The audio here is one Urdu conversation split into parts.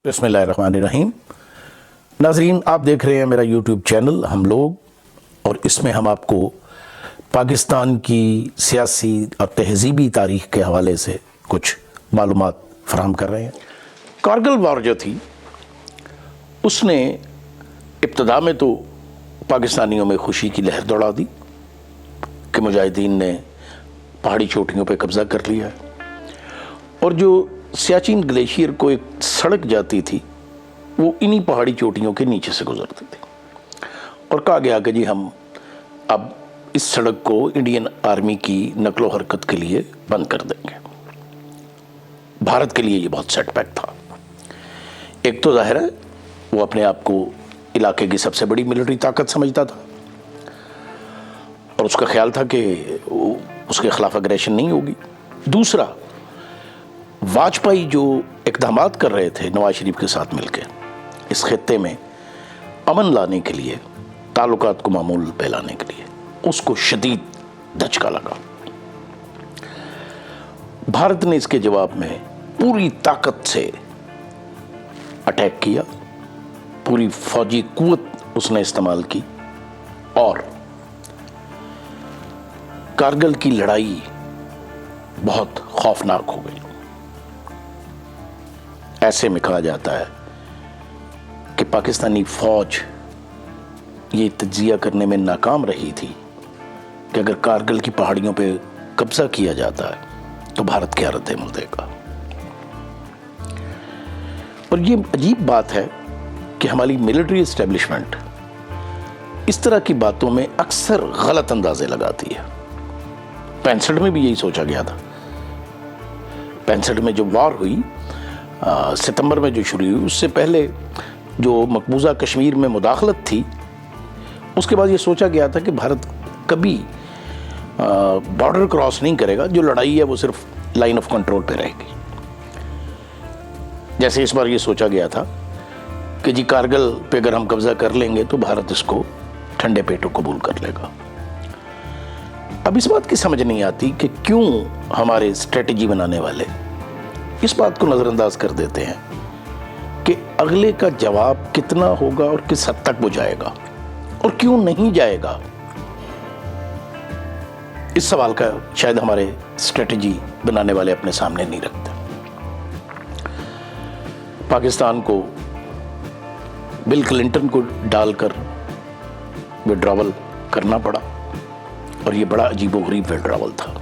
بسم اللہ الرحمن الرحیم. ناظرین، آپ دیکھ رہے ہیں میرا یوٹیوب چینل ہم لوگ، اور اس میں ہم آپ کو پاکستان کی سیاسی اور تہذیبی تاریخ کے حوالے سے کچھ معلومات فراہم کر رہے ہیں. کارگل وار جو تھی اس نے ابتدا میں تو پاکستانیوں میں خوشی کی لہر دوڑا دی کہ مجاہدین نے پہاڑی چوٹیوں پہ قبضہ کر لیا ہے، اور جو سیاچین گلیشیئر کو ایک سڑک جاتی تھی وہ انہی پہاڑی چوٹیوں کے نیچے سے گزرتی تھی، اور کہا گیا کہ جی ہم اب اس سڑک کو انڈین آرمی کی نقل و حرکت کے لیے بند کر دیں گے. بھارت کے لیے یہ بہت سیٹ بیک تھا. ایک تو ظاہر ہے وہ اپنے آپ کو علاقے کی سب سے بڑی ملٹری طاقت سمجھتا تھا، اور اس کا خیال تھا کہ اس کے خلاف اگریشن نہیں ہوگی. دوسرا، واجپئی جو اقدامات کر رہے تھے نواز شریف کے ساتھ مل کے اس خطے میں امن لانے کے لیے، تعلقات کو معمول پہ لانے کے لیے، اس کو شدید دھچکا لگا. بھارت نے اس کے جواب میں پوری طاقت سے اٹیک کیا، پوری فوجی قوت اس نے استعمال کی، اور کارگل کی لڑائی بہت خوفناک ہو گئی. ایسے میں کہا جاتا ہے کہ پاکستانی فوج یہ تجزیہ کرنے میں ناکام رہی تھی کہ اگر کارگل کی پہاڑیوں پہ قبضہ کیا جاتا ہے تو بھارت کیا رد عمل دے گا. اور یہ عجیب بات ہے کہ ہماری ملٹری اسٹیبلشمنٹ اس طرح کی باتوں میں اکثر غلط اندازے لگاتی ہے. 65 میں بھی یہی سوچا گیا تھا. 65 میں جو وار ہوئی، ستمبر میں جو شروع ہوئی، اس سے پہلے جو مقبوضہ کشمیر میں مداخلت تھی، اس کے بعد یہ سوچا گیا تھا کہ بھارت کبھی بارڈر کراس نہیں کرے گا. جو لڑائی ہے وہ صرف لائن آف کنٹرول پہ رہے گی. جیسے اس بار یہ سوچا گیا تھا کہ جی کارگل پہ اگر ہم قبضہ کر لیں گے تو بھارت اس کو ٹھنڈے پیٹوں قبول کر لے گا. اب اس بات کی سمجھ نہیں آتی کہ کیوں ہمارے اسٹریٹجی بنانے والے اس بات کو نظر انداز کر دیتے ہیں کہ اگلے کا جواب کتنا ہوگا اور کس حد تک وہ جائے گا اور کیوں نہیں جائے گا. اس سوال کا شاید ہمارے اسٹریٹجی بنانے والے اپنے سامنے نہیں رکھتے. پاکستان کو بل کلنٹن کو ڈال کر وڈراول کرنا پڑا، اور یہ بڑا عجیب و غریب وڈراول تھا.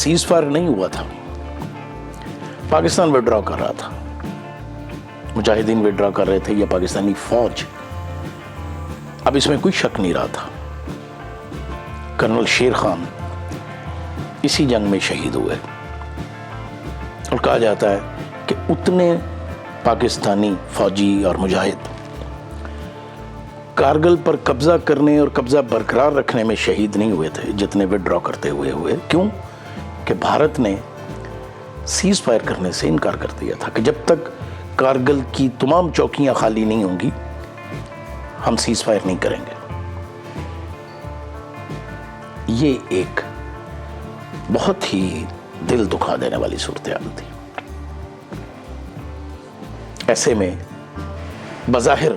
سیز فائر نہیں ہوا تھا، پاکستان وڈرا کر رہا تھا. مجاہدین وڈرا کر رہے تھے یا پاکستانی فوج، اب اس میں کوئی شک نہیں رہا تھا. کرنل شیر خان اسی جنگ میں شہید ہوئے، اور کہا جاتا ہے کہ اتنے پاکستانی فوجی اور مجاہد کارگل پر قبضہ کرنے اور قبضہ برقرار رکھنے میں شہید نہیں ہوئے تھے جتنے وڈرا کرتے ہوئے. کیوں؟ کہ بھارت نے سیز فائر کرنے سے انکار کر دیا تھا کہ جب تک کارگل کی تمام چوکیاں خالی نہیں ہوں گی ہم سیز فائر نہیں کریں گے. یہ ایک بہت ہی دل دکھا دینے والی صورتحال تھی. ایسے میں بظاہر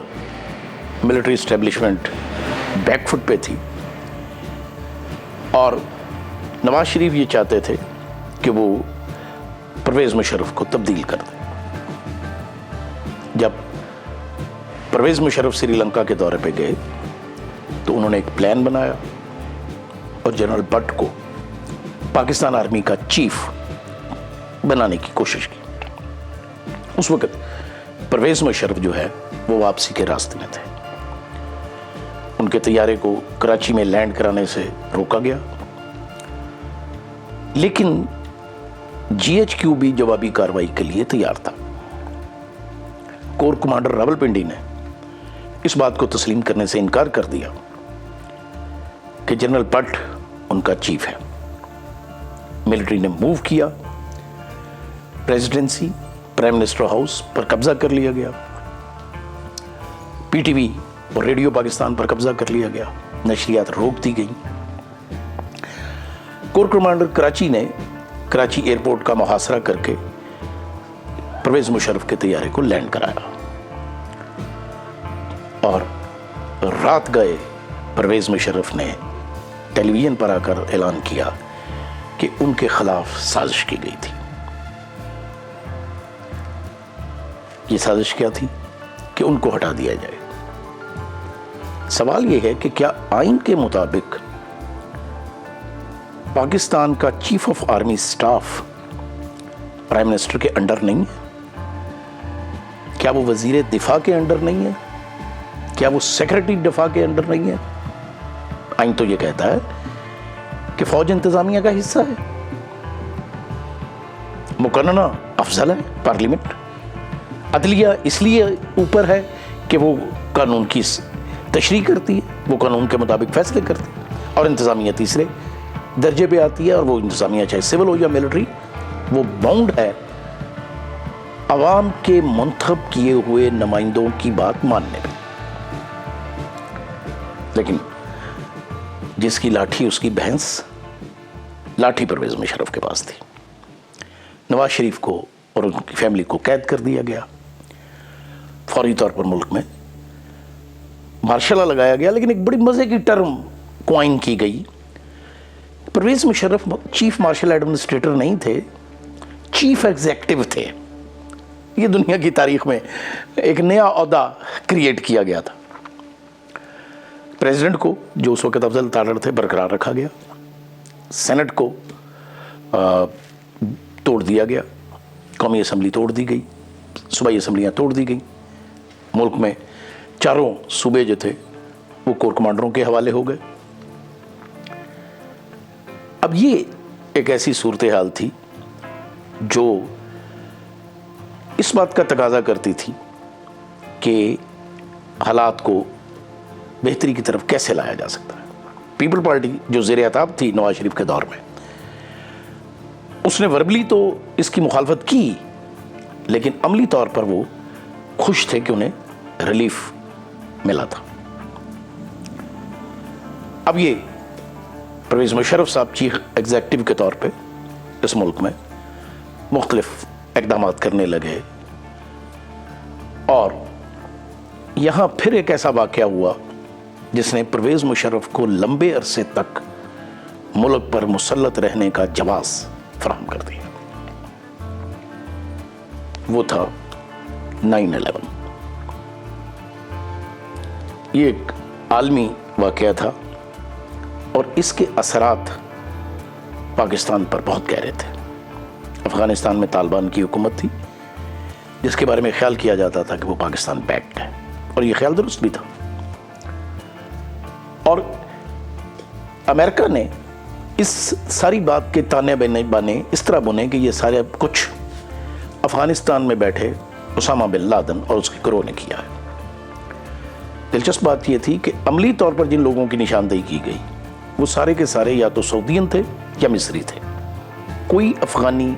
ملٹری اسٹیبلشمنٹ بیک فٹ پہ تھی، اور نواز شریف یہ چاہتے تھے کہ وہ پرویز مشرف کو تبدیل کر دیں. جب پرویز مشرف سری لنکا کے دورے پہ گئے تو انہوں نے ایک پلان بنایا اور جنرل بٹ کو پاکستان آرمی کا چیف بنانے کی کوشش کی. اس وقت پرویز مشرف جو ہے وہ واپسی کے راستے میں تھے. ان کے طیارے کو کراچی میں لینڈ کرانے سے روکا گیا، لیکن جی ایچ کیو بھی جوابی کارروائی کے لیے تیار تھا. کور کمانڈر راولپنڈی نے اس بات کو تسلیم کرنے سے انکار کر دیا کہ جنرل بٹ ان کا چیف ہے. ملٹری نے موو کیا، پریزیڈنسی پرائم منسٹر ہاؤس پر قبضہ کر لیا گیا، پی ٹی وی اور ریڈیو پاکستان پر قبضہ کر لیا گیا، نشریات روک دی گئی. کور کمانڈر کراچی نے کراچی ایئرپورٹ کا محاصرہ کر کے پرویز مشرف کے طیارے کو لینڈ کرایا اور رات گئے پرویز مشرف نے ٹیلی ویژن پر آ کر اعلان کیا کہ ان کے خلاف سازش کی گئی تھی. یہ سازش کیا تھی؟ کہ ان کو ہٹا دیا جائے. سوال یہ ہے کہ کیا آئین کے مطابق پاکستان کا chief of army staff prime minister کے انڈر نہیں ہے؟ کیا وہ وزیر دفاع کے انڈر نہیں ہے؟ کیا وہ سیکرٹری دفاع کے انڈر نہیں ہے؟ آئین تو یہ کہتا ہے کہ فوج انتظامیہ کا حصہ ہے، مقننہ افضل ہے پارلیمنٹ، عدلیہ اس لیے اوپر ہے کہ وہ قانون کی تشریح کرتی ہے، وہ قانون کے مطابق فیصلے کرتی ہے، اور انتظامیہ تیسرے درجے پہ آتی ہے، اور وہ انتظامیہ چاہے سول ہو یا ملٹری وہ باؤنڈ ہے عوام کے منتخب کیے ہوئے نمائندوں کی بات ماننے پہ. لیکن جس کی لاٹھی اس کی بھینس، لاٹھی پرویز مشرف کے پاس تھی. نواز شریف کو اور ان کی فیملی کو قید کر دیا گیا، فوری طور پر ملک میں مارشل لا لگایا گیا. لیکن ایک بڑی مزے کی ٹرم کوائن کی گئی. Pervez Musharraf chief martial administrator نہیں تھے، چیف ایگزیکٹو تھے. یہ دنیا کی تاریخ میں ایک نیا عہدہ کریٹ کیا گیا تھا. پریزیڈنٹ کو جو اس وقت افضل تارڑ تھے برقرار رکھا گیا، سینٹ کو توڑ دیا گیا، قومی اسمبلی توڑ دی گئی، صوبائی اسمبلیاں توڑ دی گئی. ملک میں چاروں صوبے جو تھے وہ کور کمانڈروں کے حوالے ہو گئے. اب یہ ایک ایسی صورتحال تھی جو اس بات کا تقاضا کرتی تھی کہ حالات کو بہتری کی طرف کیسے لایا جا سکتا ہے. پیپل پارٹی جو زیر عتاب تھی نواز شریف کے دور میں، اس نے وربلی تو اس کی مخالفت کی، لیکن عملی طور پر وہ خوش تھے کہ انہیں ریلیف ملا تھا. اب یہ پرویز مشرف صاحب چیف ایگزیکٹو کے طور پہ اس ملک میں مختلف اقدامات کرنے لگے، اور یہاں پھر ایک ایسا واقعہ ہوا جس نے پرویز مشرف کو لمبے عرصے تک ملک پر مسلط رہنے کا جواز فراہم کر دیا. وہ تھا 9/11. یہ ایک عالمی واقعہ تھا اور اس کے اثرات پاکستان پر بہت گہرے تھے. افغانستان میں طالبان کی حکومت تھی جس کے بارے میں خیال کیا جاتا تھا کہ وہ پاکستان بیکڈ ہے، اور یہ خیال درست بھی تھا. اور امریکہ نے اس ساری بات کے تانے بانے اس طرح بنے کہ یہ سارے کچھ افغانستان میں بیٹھے اسامہ بن لادن اور اس کے گروہ نے کیا ہے. دلچسپ بات یہ تھی کہ عملی طور پر جن لوگوں کی نشاندہی کی گئی وہ سارے کے سارے یا تو سعودین تھے یا مصری تھے. کوئی افغانی،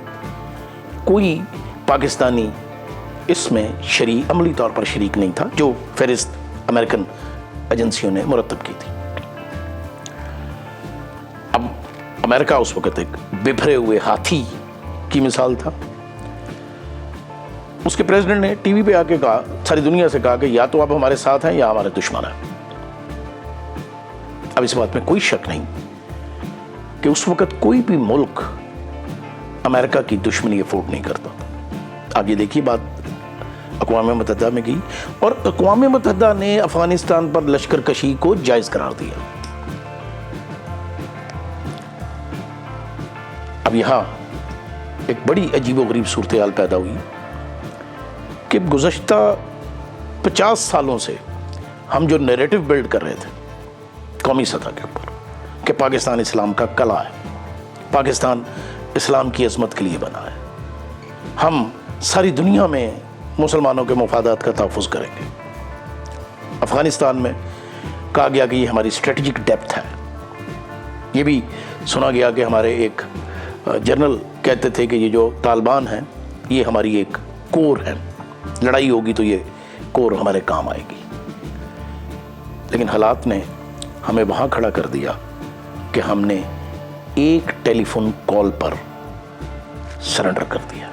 کوئی پاکستانی اس میں عملی طور پر شریک نہیں تھا جو فہرست امریکن ایجنسیوں نے مرتب کی تھی. اب امریکہ اس وقت ایک بپھرے ہوئے ہاتھی کی مثال تھا. اس کے پریزیڈنٹ نے ٹی وی پہ آ کے کہا، ساری دنیا سے کہا کہ یا تو آپ ہمارے ساتھ ہیں یا ہمارے دشمن ہیں. اب اس بات میں کوئی شک نہیں کہ اس وقت کوئی بھی ملک امریکہ کی دشمنی افورڈ نہیں کرتا تھا. آگے دیکھیے بات اقوام متحدہ میں گئی اور اقوام متحدہ نے افغانستان پر لشکر کشی کو جائز قرار دیا. اب یہاں ایک بڑی عجیب و غریب صورتحال پیدا ہوئی کہ گزشتہ 50 سالوں سے ہم جو نیریٹو بلڈ کر رہے تھے قومی سطح کے اوپر کہ پاکستان اسلام کا قلعہ ہے، پاکستان اسلام کی عظمت کے لیے بنا ہے، ہم ساری دنیا میں مسلمانوں کے مفادات کا تحفظ کریں گے. افغانستان میں کہا گیا کہ یہ ہماری اسٹریٹجک ڈیپتھ ہے. یہ بھی سنا گیا کہ ہمارے ایک جنرل کہتے تھے کہ یہ جو طالبان ہیں یہ ہماری ایک کور ہے، لڑائی ہوگی تو یہ کور ہمارے کام آئے گی. لیکن حالات نے ہمیں وہاں کھڑا کر دیا کہ ہم نے ایک ٹیلی فون کال پر سرنڈر کر دیا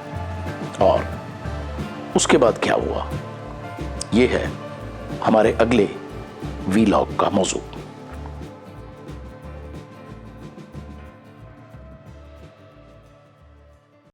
اور اس کے بعد کیا ہوا، یہ ہے ہمارے اگلے وی لاگ کا موضوع۔